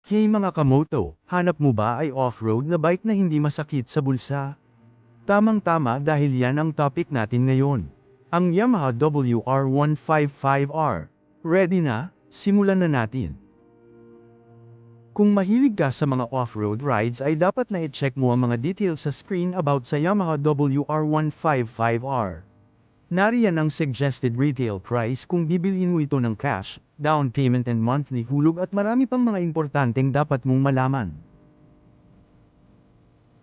Hey mga kamoto, hanap mo ba ay off-road na bike na hindi masakit sa bulsa? Tamang-tama dahil yan ang topic natin ngayon. Ang Yamaha WR155R. Ready na? Simulan na natin. Kung mahilig ka sa mga off-road rides ay dapat na i-check mo ang mga details sa screen about sa Yamaha WR155R. Nariyan ang suggested retail price kung bibilhin mo ito ng cash, down payment and monthly hulog at marami pang mga importanteng dapat mong malaman.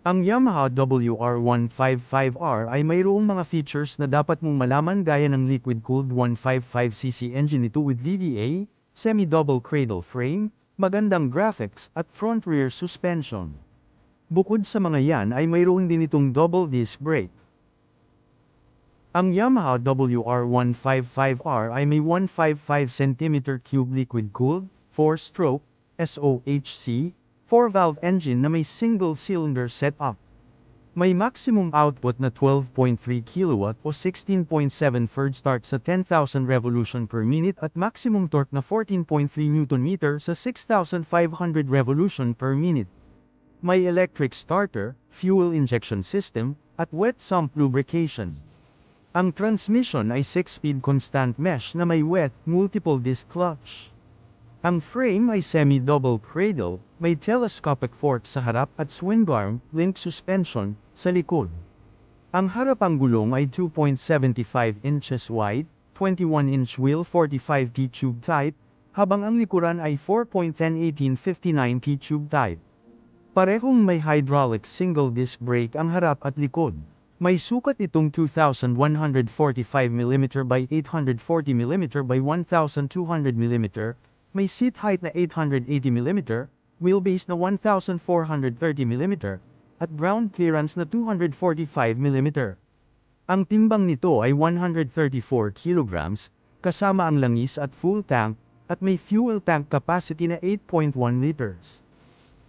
Ang Yamaha WR155R ay mayroong mga features na dapat mong malaman gaya ng liquid-cooled 155cc engine nito with VVA, semi-double cradle frame, magandang graphics at front-rear suspension. Bukod sa mga yan ay mayroon din itong double disc brake. Ang Yamaha WR155R ay may 155cm3 liquid-cooled, 4-stroke, SOHC, 4-valve engine na may single-cylinder setup. May maximum output na 12.3 kW o 16.7 Fd start sa 10,000 revolution per minute at maximum torque na 14.3 Nm sa 6,500 revolution per minute. May electric starter, fuel injection system, at wet sump lubrication. Ang transmission ay 6-speed constant mesh na may wet, multiple disc clutch. Ang frame ay semi-double cradle, may telescopic fork sa harap at swingarm, link suspension, sa likod. Ang harapang gulong ay 2.75 inches wide, 21-inch wheel 45T tube type, habang ang likuran ay 4.10-1859T tube type. Parehong may hydraulic single disc brake ang harap at likod. May sukat itong 2,145mm by 840mm by 1,200mm, may seat height na 880mm, wheelbase na 1,430mm, at ground clearance na 245mm. Ang timbang nito ay 134 kg, kasama ang langis at full tank, at may fuel tank capacity na 8.1 liters.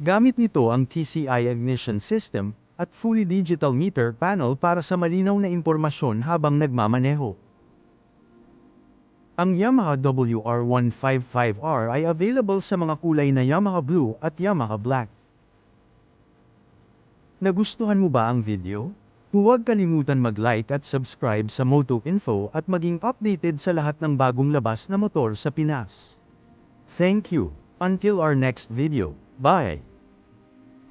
Gamit nito ang TCI ignition system, at fully digital meter panel para sa malinaw na impormasyon habang nagmamaneho. Ang Yamaha WR155R ay available sa mga kulay na Yamaha Blue at Yamaha Black. Nagustuhan mo ba ang video? Huwag kalimutan mag-like at subscribe sa Moto Info at maging updated sa lahat ng bagong labas na motor sa Pinas. Thank you. Until our next video. Bye!